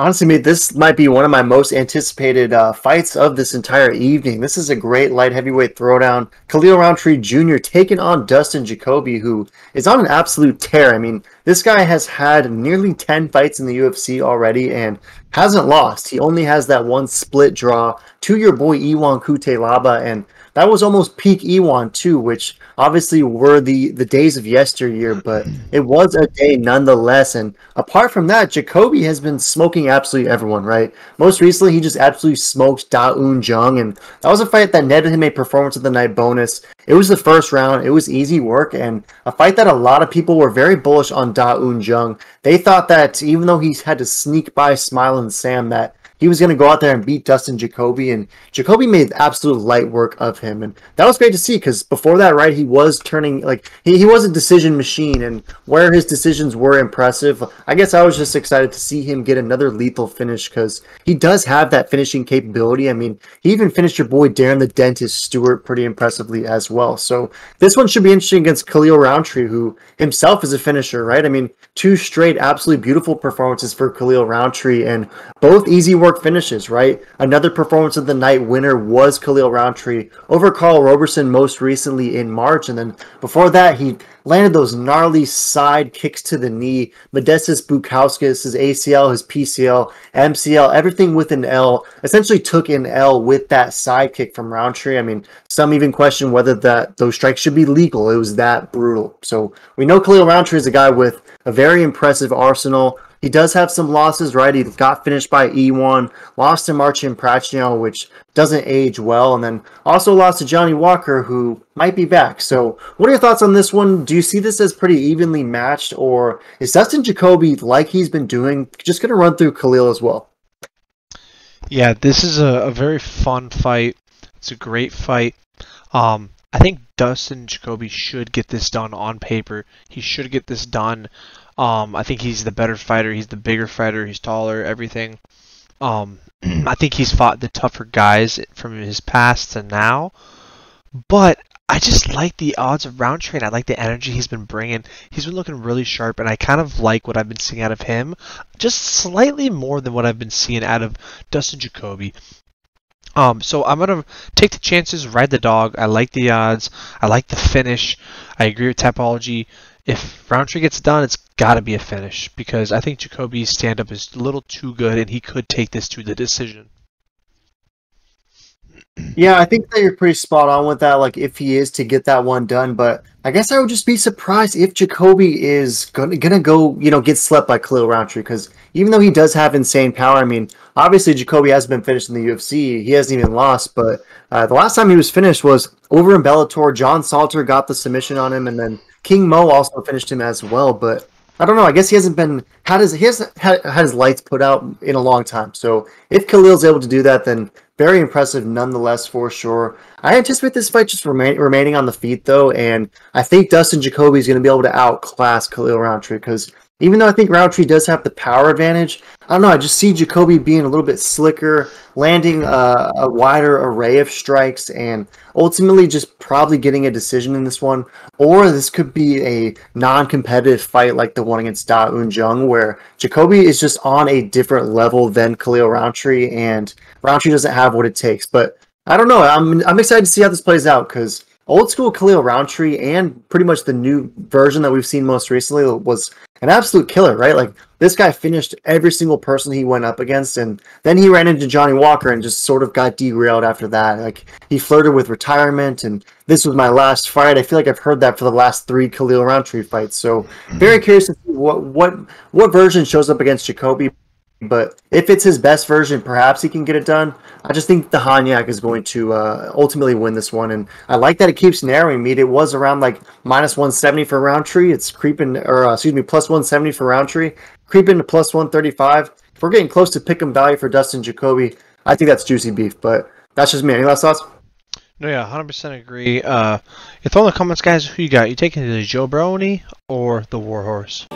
Honestly, mate, this might be one of my most anticipated fights of this entire evening. This is a great light heavyweight throwdown. Khalil Rountree Jr. taking on Dustin Jacoby, who is on an absolute tear. I mean, this guy has had nearly 10 fights in the UFC already and hasn't lost. He only has that one split draw to your boy Iwan Kutelaba, and that was almost peak Iwan too, which obviously were the days of yesteryear, but it was a day nonetheless. And apart from that, Jacoby has been smoking absolutely everyone, right? Most recently, he just absolutely smoked Da Un Jung, and that was a fight that netted him a performance of the night bonus. It was the first round. It was easy work, and a fight that a lot of people were very bullish on Da Un Jung. They thought that even though he had to sneak by Smile and Sam, that he was going to go out there and beat Dustin Jacoby, and Jacoby made absolute light work of him, and that was great to see because before that, right, he was turning, like, he was a decision machine, and where his decisions were impressive, I guess I was just excited to see him get another lethal finish because he does have that finishing capability. I mean, he even finished your boy Darren the Dentist Stewart pretty impressively as well, so this one should be interesting against Khalil Rountree, who himself is a finisher, right? I mean, two straight absolutely beautiful performances for Khalil Rountree, and both easy work finishes, right? Another performance of the night winner was Khalil Rountree over Carl Roberson most recently in March, and then before that he landed those gnarly side kicks to the knee. Modestus Bukauskas, his ACL, his PCL, MCL, everything with an L, essentially took an L with that side kick from Rountree. I mean, some even question whether those strikes should be legal. It was that brutal. So we know Khalil Rountree is a guy with a very impressive arsenal. He does have some losses, right? He got finished by E1, lost to Marcin Prachnio, which doesn't age well, and then also lost to Johnny Walker, who might be back. So what are your thoughts on this one? Do you see this as pretty evenly matched, or is Dustin Jacoby, like he's been doing, just going to run through Khalil as well? Yeah, this is a very fun fight. It's a great fight. I think Dustin Jacoby should get this done on paper. He should get this done. I think he's the better fighter. He's the bigger fighter. He's taller, everything. I think he's fought the tougher guys from his past to now. But I just like the odds of Rountree, and I like the energy he's been bringing. He's been looking really sharp, and I kind of like what I've been seeing out of him. Just slightly more than what I've been seeing out of Dustin Jacoby. So I'm going to take the chances, ride the dog. I like the odds. I like the finish. I agree with Tapology. If Rountree gets done, it's got to be a finish because I think Jacoby's stand-up is a little too good and he could take this to the decision. Yeah, I think that you're pretty spot on with that, like if he is to get that one done, but I guess I would just be surprised if Jacoby is gonna go, get slept by Khalil Rountree, because even though he does have insane power, I mean, obviously Jacoby hasn't been finished in the UFC, he hasn't even lost, but the last time he was finished was over in Bellator. John Salter got the submission on him, and then King Mo also finished him as well, but I don't know. I guess he hasn't had his lights put out in a long time. So if Khalil's able to do that, then very impressive nonetheless for sure. I anticipate this fight just remaining on the feet though, and I think Dustin Jacoby is going to be able to outclass Khalil Rountree because even though I think Rountree does have the power advantage, I don't know. I just see Jacoby being a little bit slicker, landing a wider array of strikes, and ultimately just probably getting a decision in this one. Or this could be a non-competitive fight like the one against Da Un Jung, where Jacoby is just on a different level than Khalil Rountree, and Rountree doesn't have what it takes. But I don't know. I'm excited to see how this plays out because old school Khalil Rountree and pretty much the new version that we've seen most recently was an absolute killer, right? Like this guy finished every single person he went up against, and then he ran into Johnny Walker and just sort of got derailed after that. Like he flirted with retirement, and this was my last fight. I feel like I've heard that for the last 3 Khalil Rountree fights. So very curious to see what version shows up against Jacoby. But if it's his best version, perhaps he can get it done. I just think the Hanyak is going to ultimately win this one, and I like that it keeps narrowing. It was around like minus 170 for Rountree. It's creeping, or excuse me, plus 170 for Rountree, creeping to plus 135. If we're getting close to pick'em value for Dustin Jacoby, I think that's juicy beef. But that's just me. Any last thoughts? No, yeah, 100% agree. You throw in the comments, guys, who you got? You taking the Joe Brony or the Warhorse?